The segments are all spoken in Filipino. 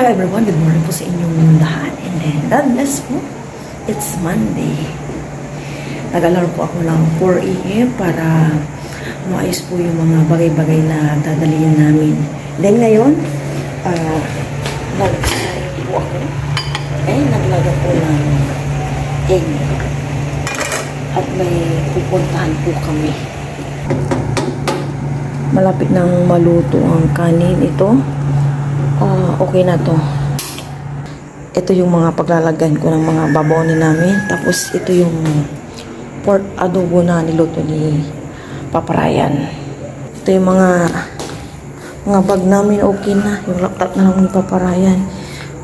Hello everyone, good morning po sa inyong lahat. And then, God bless po. It's Monday. Nag-alarm po ako ng 4 AM para maayos po yung mga bagay-bagay na dadalhin namin. Then ngayon, nag-start po ako. Naglaga po ng egg. At may pupuntahan po kami. Malapit nang maluto ang kanin ito. Okay na to. Ito yung mga paglalagyan ko ng mga babonin namin. Tapos ito yung pork adobo na niluto ni Papa Ryan. Ito yung mga bag namin. Okay na. Yung laptop na lang ni Papa Ryan.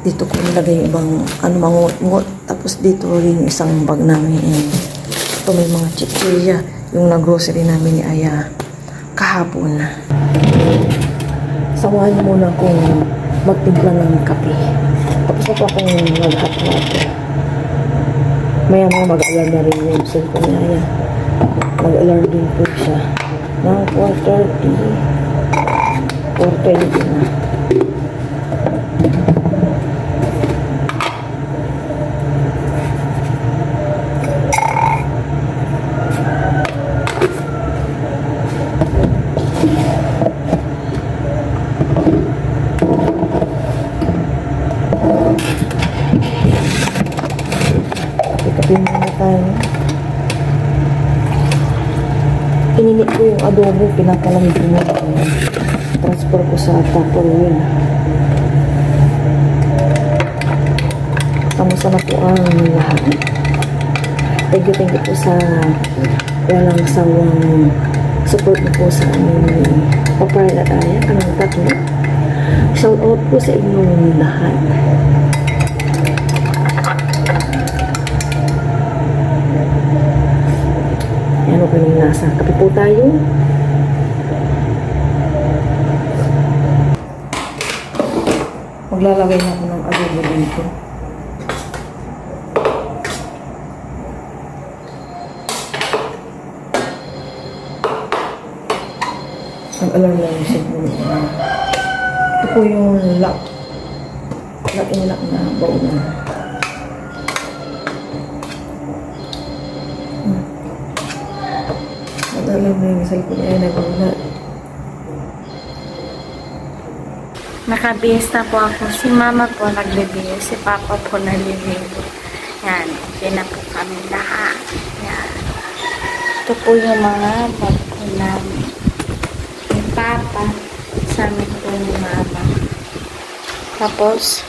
Dito ko nilagay yung ibang mangot-ngot. Tapos dito rin yung isang bag namin. And ito may mga chichirya. Yung nag-grocery namin ni Aya kahapon. Sawahan niyo muna kung magtimpla ng kape. Tapos ako akong mag-hot water. Maya-maya mag-alarm na rin yung cellphone niya. Mag-alarm din po siya. Ng 4:30. 4:20 na. Ininit ko yung adobo, pinakalamig mo. Transfer ko sa Tupperware. Kamusta na po ang lahat. Thank you po sa walang sawang support na po sa aming Papa at Aya, kaming tatlo. Shout out po sa inyong lahat. Ano po yung nasa? Kape po tayo. Maglalagay na ako ng adobo dito. Nag-alarm na yung cellphone. Ito po yung lock na baon na. Alam mo yung cellphone niya nag-ulat. Nakabihis na po ako. Si mama po nagbibihis. Si papa po naliligo. Yan. Okay na po kami lahat. Yan. Ito po yung mga bag po namin. Yung papa. Sa amin po yung mama. Tapos,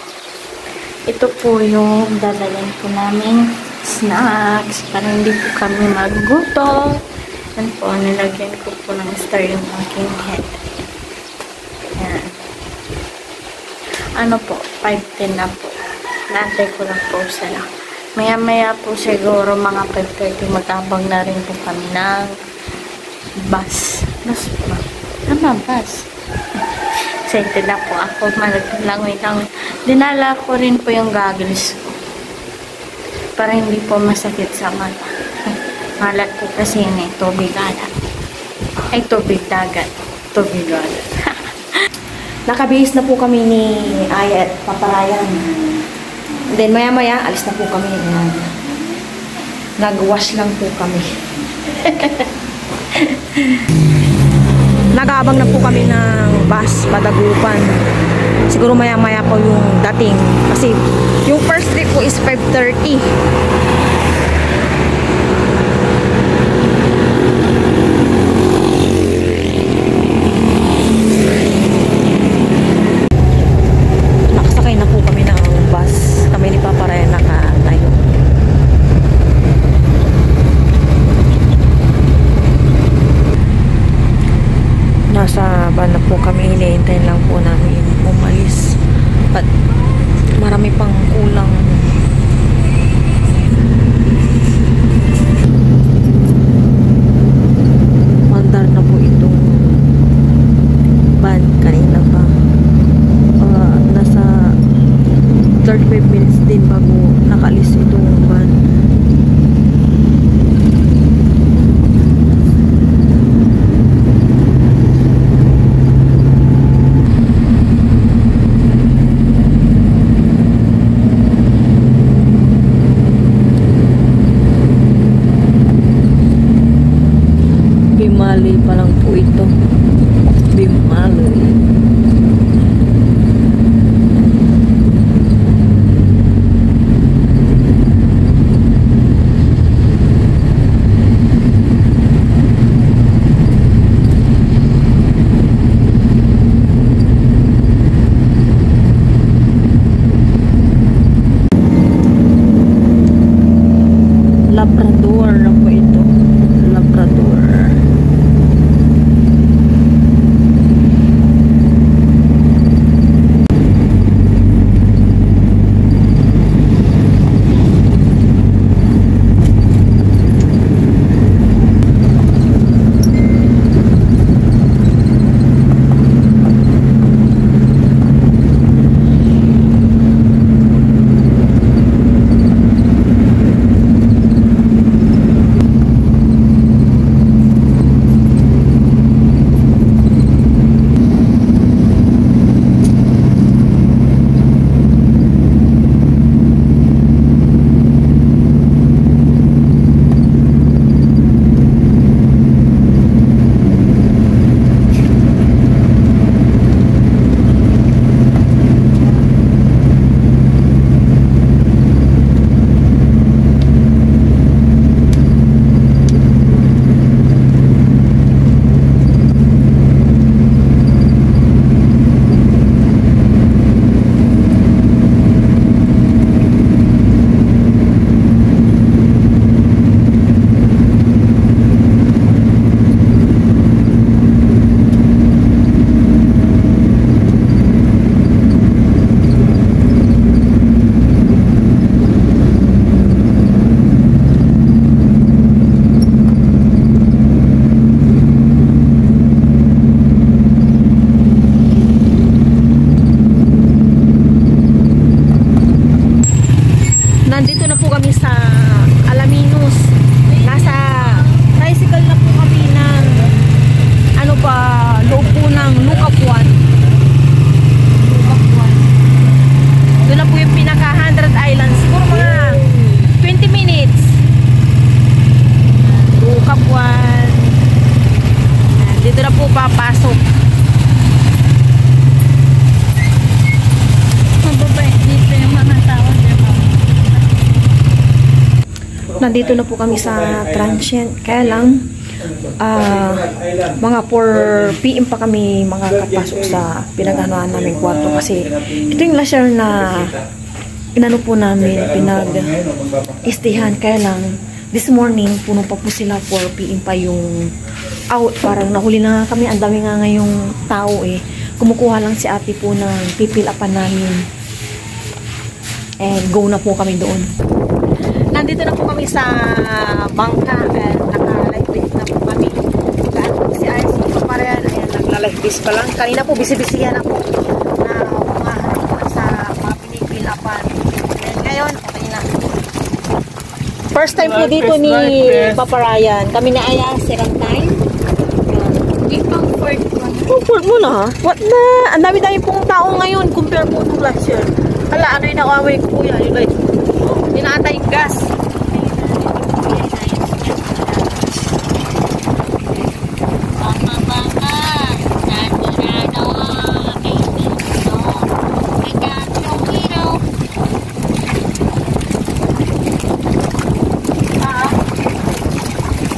ito po yung dalayan po namin snacks. Para hindi po kami maggutom. Yan po, nilagyan ko po ng star yung aking head. Yan. Ano po, 5:10 na po. Naantay ko lang po sila. Maya-maya po siguro mga 5:30 mag-abang na rin po kami ng bus. Bus po. Tama, bus. Excited na po ako. Malaglangoy. Dinala ko rin po yung goggles ko. Para hindi po masakit sa mata. Malat po kasi yun tubig alat. Ay, tubig dagat. Tubig alat. Nakabihis na po kami ni Aya at Papa Ryan. Then maya-maya, alis na po kami. Nag-wash lang po kami. Nag-aabang na po kami ng bus, Padagupan. Siguro maya-maya po yung dating. Kasi yung first trip po is 5:30. Nasa van na po kami, hinihintayin lang po namin umalis at marami pang kulang Valley pa lang po ito. Beam Valley. Labrador na po ito. Labrador. Nandito na po kami sa Alaminos. Nasa tricycle na po kami ng ano pa, loob po ng Lucapuan. Doon na po yung pinaka 100 Islands. Siguro mga 20 minutes. Lucapuan. Dito na po papasok. Dito yung mga tao. Nandito na po kami sa transient. Kaya lang, mga 4 PM pa kami makakapasok sa pinaganoan namin kwarto. Kasi ito yung last year na inano po namin, pinag-istihan. Kaya lang, this morning, puno pa po sila, 4 PM pa yung out. Parang nahuli na nga kami. Ang dami nga ngayong tao eh. Kumukuha lang si ate po ng pipil-upan namin. And go na po kami doon. Nandito na po kami sa bangka. Naka-live-base na po kami. Daan po si RC pa rin. Ayan, nagla-live-base pa lang. Kanina po, busy-busy na po. Na umahan po sa mga pinipil-upan. And ngayon, okay na. First time po dito ni Papa Ryan. Kami na aya, second time. Ipang fourth one. Oh, fourth mo na ha? What na? Ang dami-dami pong tao ngayon compare po to last year. Hala, ano yung nakaway ko kuya? Yung like, inaatay yung gas.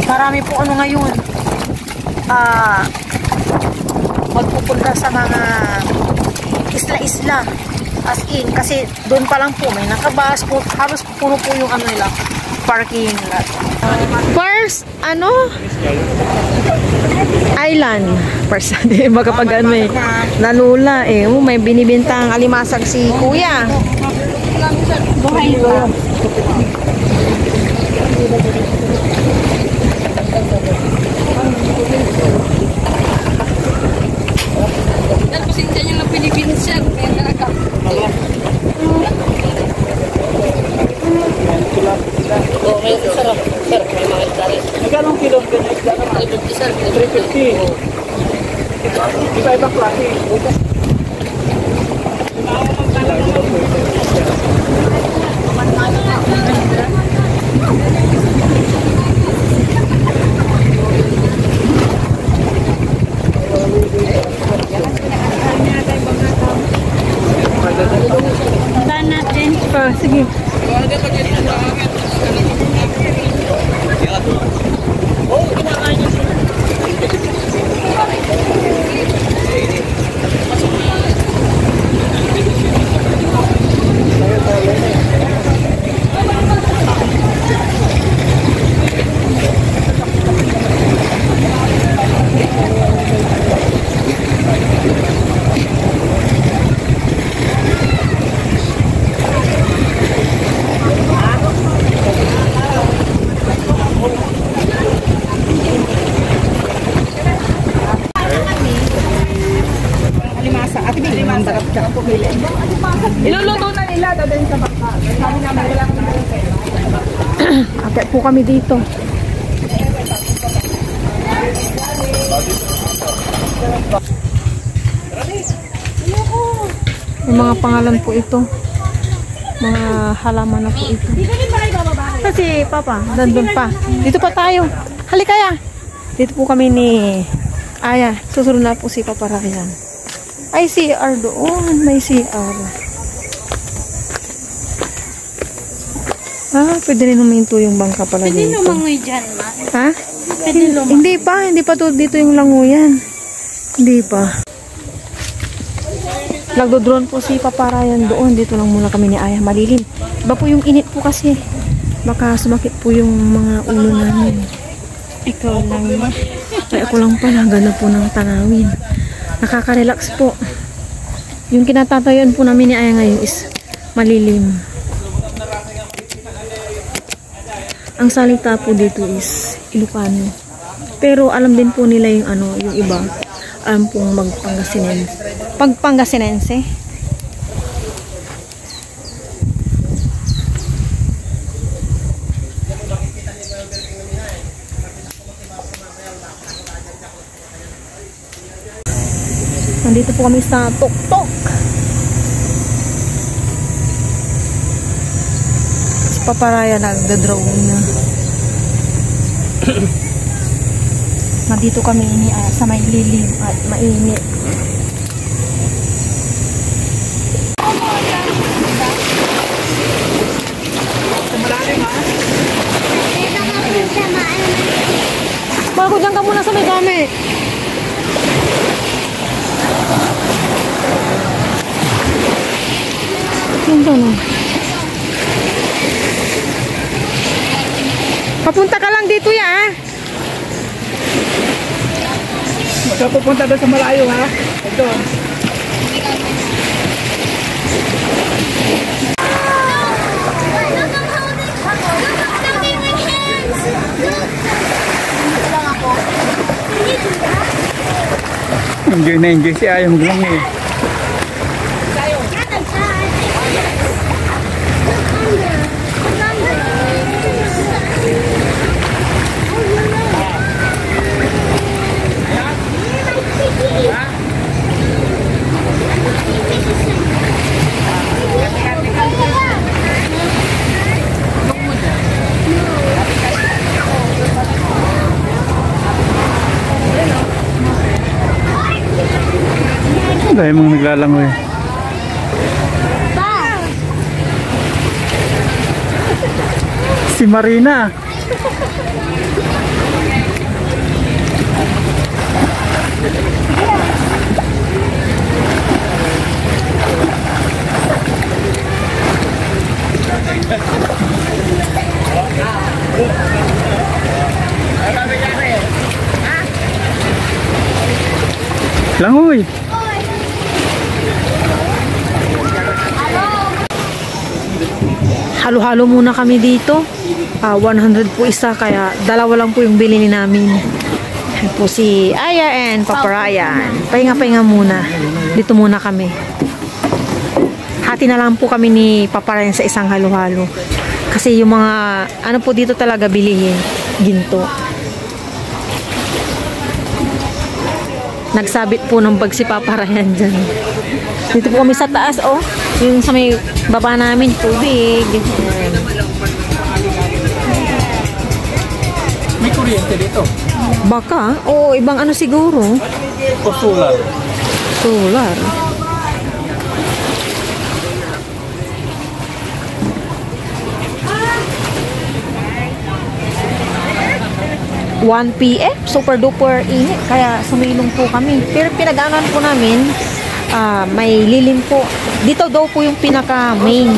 Marami po ano ngayon. Magpupunta sa mga isla-isla. As in, kasi doon pa lang po may nakabas po, halos puno po yung ano nila, parking lot. First, ano? Island. First, hindi makapag ano eh. Nanula eh. May binibintang alimasag si kuya. Buhay ba? Nagpasinta niya ng Pilipinas siya. May nakakap. Oh, may sarap. Sir, may mga isdari. Magkano kilo ang ganyan isda naman? 350. Iba-ibang klase. bumili. Iluluto na nila dadalhin sa bangka. Sabi namin wala kami ng pera. Akit po kami dito. May mga pangalan po ito. Mga halaman na po ito. Kasi Papa, nandun pa. Dito pa tayo. Halika kaya. Dito po kami ni Aya. Susunod na po si Papa Ryan. Ay, CR doon. May CR. Ah, pwede rin huminto yung bangka pala dito. Pwede lumangoy dyan, ma. Ha? Pwede lumangoy. Hindi pa to dito yung languyan. Hindi pa. Nagdo-drone po si Papa Ryan doon. Dito lang muna kami ni Aya. Malilim. Iba po yung init po kasi. Baka sumakit po yung mga ulo namin. Ikaw lang. Ay, ako lang pala. Ganda po ng tanawin. Nakaka-relax po. Yung kinatatayuan po namin ni Aya ngayon is malilim. Ang salita po dito is Ilocano. Pero alam din po nila yung yung iba. Alam pong magpangasinense. Pagpangasinense? Nandito po kami sa Tuktok. Si Papa Ryan nagda-drone na. Nandito kami sa may lilim at mainit. Bago dyan ka muna sa may dami. Yung tanong. Papunta ka lang dito ya. Magkapupunta doon sa malayo ha. Ito. Enjoy na enjoy si Ayong lang eh. Dahil mong naglalangoy. Si Marina. Langoy. Halo-halo muna kami dito. 100 po isa, kaya dalawa lang po yung bilhin namin. Yan po si Aya and Papa Ryan. Pahinga-pahinga muna. Dito muna kami. Hati na lang po kami ni Papa Ryan sa isang halo-halo. Kasi yung mga, po dito talaga bilihin. Ginto. Nagsabit po ng bag si Papa Ryan dyan. Dito po kami sa taas, oh. Yung sa may baba namin, tubig. May kuryente dito. Baka? Oo, ibang siguro. O solar. Solar. PM, super duper init, kaya sumilong po kami. Pero pinag-anan po namin, may lilim po. Dito daw po yung pinaka main.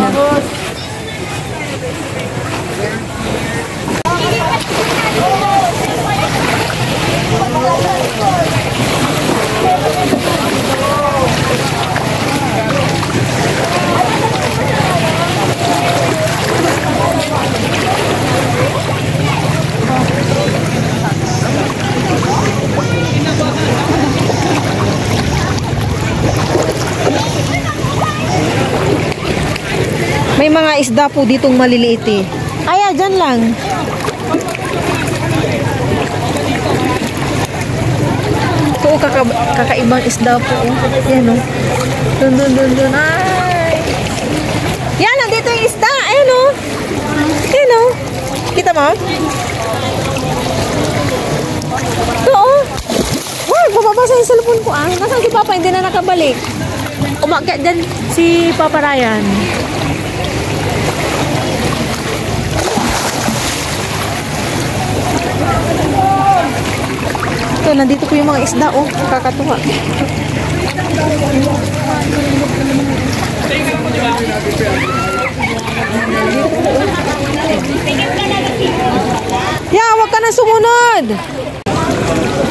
mga isda po ditong maliliit eh. Ay, dyan lang. Ito, kakaibang isda po. Yan o. Dun. Ay. Yan, nandito yung isda. Ayan o. Ayan o. Kita mo? Ito o. Wow, bababasa yung cellphone ko ah. Nasaan si Papa? Hindi na nakabalik. Umakyat dyan si Papa Ryan. Ito, nandito po yung mga isda oh. Kakatuwa. Ya, wag ka na sumunod.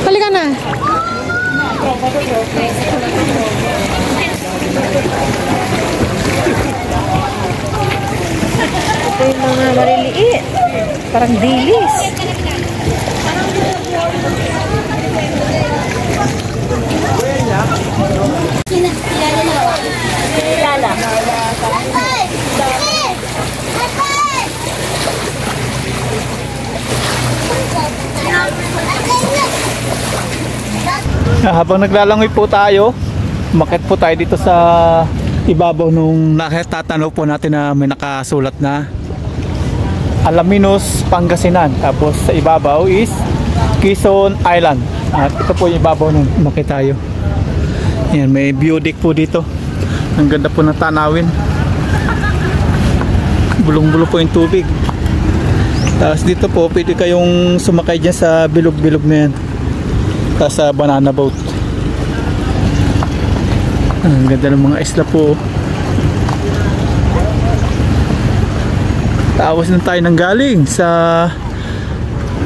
Halika na. Ito yung mga maliliit. Parang dilis. Habang naglalangoy po tayo, umakyat po tayo dito sa ibabaw nung nakatatanaw po natin na may nakasulat na Alaminos, Pangasinan. Tapos sa ibabaw is Quezon Island. At ito po yung ibabaw nung umakyat tayo. Ayan, may view deck po dito. Ang ganda po ng tanawin. Bulong-bulong po yung tubig. Tapos dito po pwede kayong sumakay dyan sa bilog-bilog na yan. Tapos sa banana boat. Ang ganda ng mga isla po. Tawas na tayo ng galing sa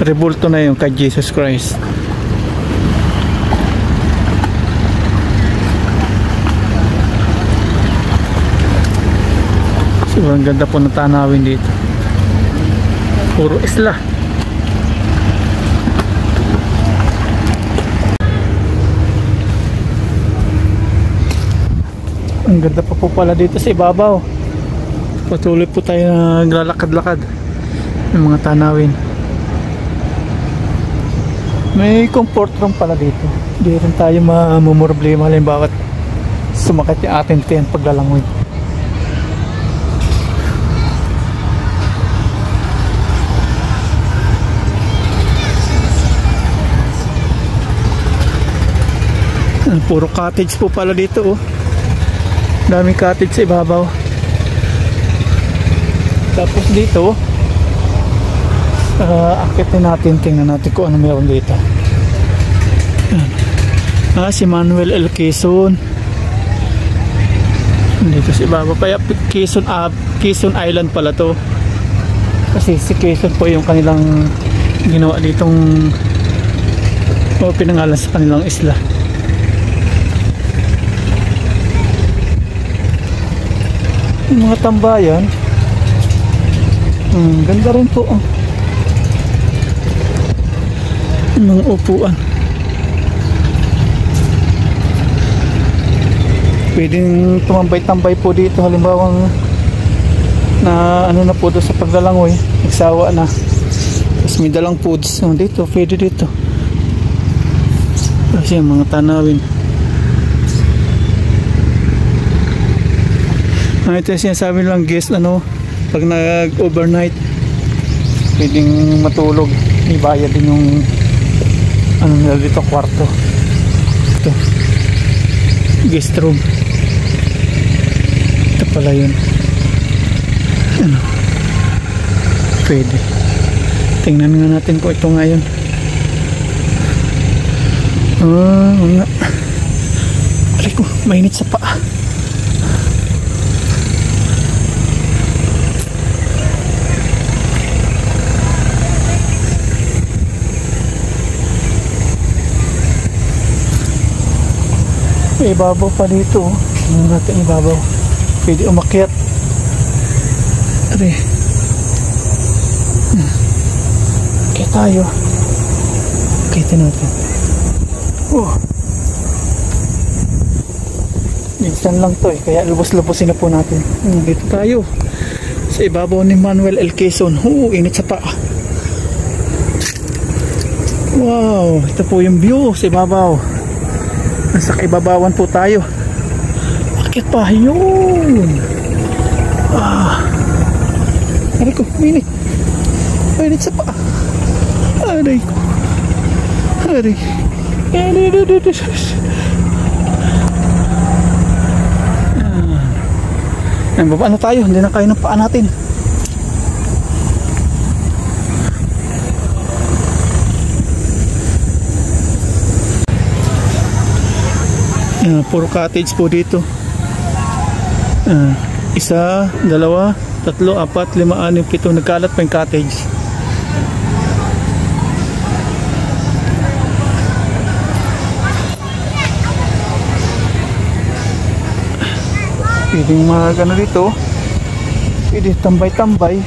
rebulto na yung kay Jesus Christ. Sobrang ganda po ng tanawin dito. Puro isla. Ang ganda pa po pala dito sa ibabaw. Patuloy po tayo naglalakad-lakad ng mga tanawin. May comfort room pala dito. Hindi rin tayo mamumroblema halimbawa sumakit yung ating tent paglalangoy. Puro cottage po pala dito oh. Daming cottage sa ibabaw. Tapos dito akitin natin, tingnan natin kung ano meron dito. Si Manuel L. Quezon dito sa ibabaw. Kaya Quezon Island pala to. Kasi si Quezon po yung kanilang ginawa ditong pinangalan sa kanilang isla. Yung mga tambayan ganda rin po yung mga upuan. Pwedeng tumambay-tambay po dito halimbawa na ano na po doon sa paglalangoy, nagsawa na, tapos may dalang foods dito, pwede dito kasi yung mga tanawin. Ito yung sinasabi lang guest pag nag-overnight pwedeng matulog, ibayad din yung nila dito, kwarto. Ito guest room. Ito pala yun. Pwede. Tingnan nga natin kung ito nga yun. Nga. Aray ko, mainit sa paa. Ibabaw pa dito. Tingnan natin ibabaw. Pwede umakyat. Aray. Okay tayo. Kita natin. Minsan lang to kaya lubos-lubosin na po natin. Dito tayo. Sa ibabaw ni Manuel L. Quezon. Init sa paa. Wow, ito po yung view sa ibabaw. Nasa kaibabawan po tayo. Bakit pa? Yun. Aray ko, minit. Minit sa paa. Aray ko. Aray. Baba na tayo, hindi na kaya ng paa natin. Puro cottage po dito. 1, 2, 3, 4, 5, 6, 7, nagkalat pa yung cottage. Pwedeng magano dito, pwede tambay-tambay.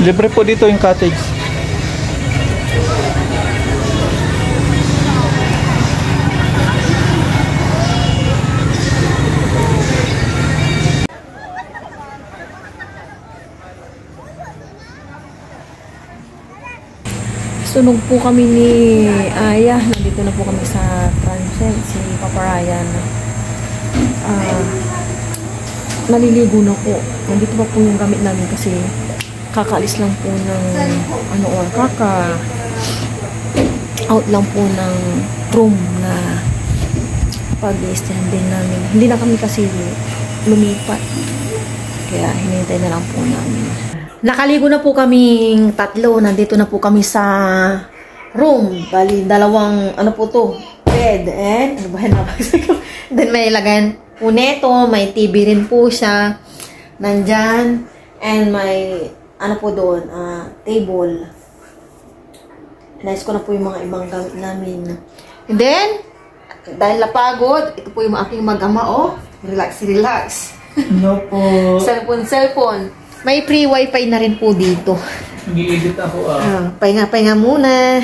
Libre po dito yung cottage. Sunog po kami ni Aya. Nandito na po kami sa Transcend, si Papa Ryan. Naliligo na po. Nandito pa po yung gamit namin kasi kakaalis lang po ng out lang po ng room na pag-i-stand din namin. Hindi na kami kasi lumipat. Kaya hinintay na lang po namin. Nakaligo na po kaming tatlo. Nandito na po kami sa room. Bali, dalawang, bed. And, then may lagayan po neto. May TV rin po siya. Nandyan. And may, table. Nice ko na po yung mga ibang gamit namin. And then, dahil napagod, ito po yung aking mag-ama, Relax, relax. No po. Cellphone. May free wifi na rin po dito. Nag-i-edit ako pahinga muna.